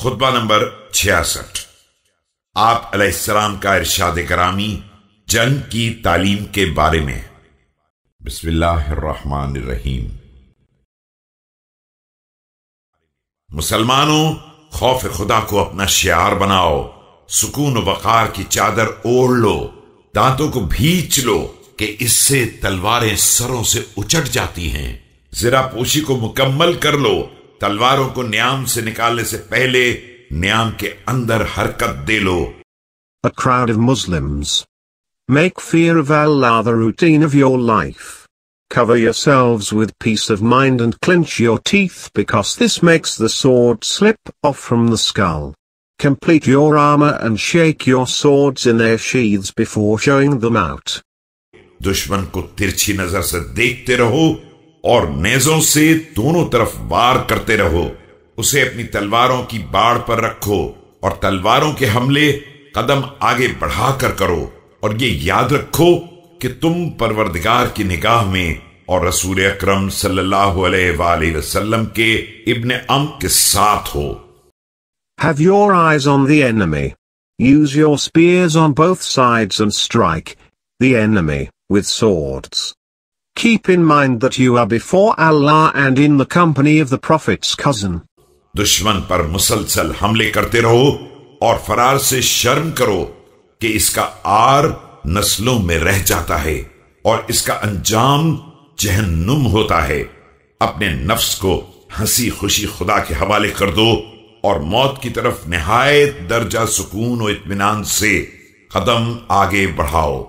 खुतबा number 66। आप अलैहिस्सलाम का इरशाद करामी जंग की तालीम के बारे में। बिस्मिल्लाहिर्रहमानिर्रहीम। मुसलमानों, खौफ खुदा को अपना शियार बनाओ, सुकून वकार की चादर ओढ़ लो, दांतों को भींच लो कि इससे तलवारें सरों से उचट जाती हैं। जरा पोशी को मुकम्मल कर लो, तलवारों को न्याम से निकालने से पहले न्याम के अंदर हरकत दे लो। A crowd of Muslims. Make fear of Allah the routine of your life. Cover yourselves with peace of mind and clench your teeth because this makes the sword slip off from the skull. Complete your armor and shake your swords in their sheaths before showing them out. दुश्मन को तिरछी नजर से देखते रहो और नेजों से दोनों तरफ वार करते रहो। उसे अपनी तलवारों की बाड़ पर रखो और तलवारों के हमले कदम आगे बढ़ाकर करो, और ये याद रखो कि तुम परवरदिगार की निगाह में और रसूल अकरम सल्लल्लाहु अलैहि वसल्लम के इब्ने अम के साथ हो। Have your eyes on the enemy. Use your spears on both sides and strike the enemy with swords. Keep in mind that you are before Allah and in the company of the Prophet's cousin. दुश्मन पर मुसलसल हमले करते रहो और फरार से शर्म करो कि इसका आर नस्लों में रह जाता है और इसका अंजाम जहन्नुम होता है। अपने नफ्स को हंसी खुशी खुदा के हवाले कर दो और मौत की तरफ निहायत दर्जा सुकून और इत्मीनान से कदम आगे बढ़ाओ।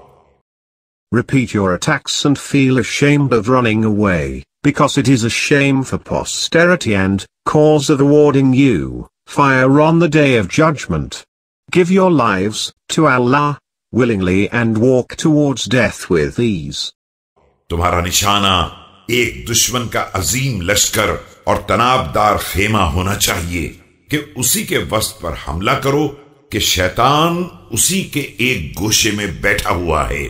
Repeat your attacks and feel ashamed of running away, because it is a shame for posterity and cause of awarding you fire on the day of judgment. Give your lives to Allah willingly and walk towards death with ease. तुम्हारा निशाना एक दुश्मन का अजीम लश्कर और तनाबदार खेमा होना चाहिए कि उसी के वस्त पर हमला करो कि शैतान उसी के एक गोशे में बैठा हुआ है।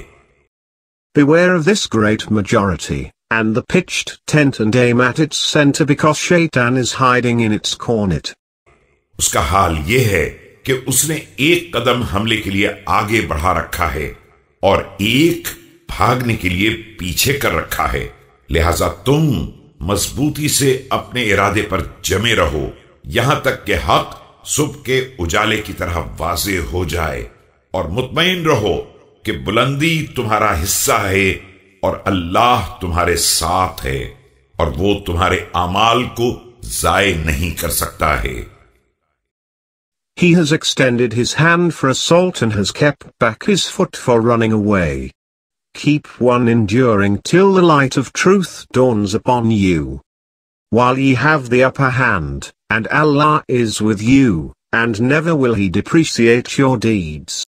Beware of this great majority, and the pitched tent and aim at its center because Shaitan is hiding in its cornet. उसका हाल यह है कि उसने एक कदम हमले के लिए आगे बढ़ा रखा है और एक भागने के लिए पीछे कर रखा है। लिहाजा तुम मजबूती से अपने इरादे पर जमे रहो यहां तक कि हक सुबह के उजाले की तरह वाज़ेह हो जाए, और मुतमईन रहो कि बुलंदी तुम्हारा हिस्सा है और अल्लाह तुम्हारे साथ है और वो तुम्हारे अमाल को जाय नहीं कर सकता है। He has extended his hand for assault and has kept back his foot for running away. Keep one enduring till the light of truth dawns upon you, while ye have the upper hand, and Allah is with you, and never will he depreciate your deeds.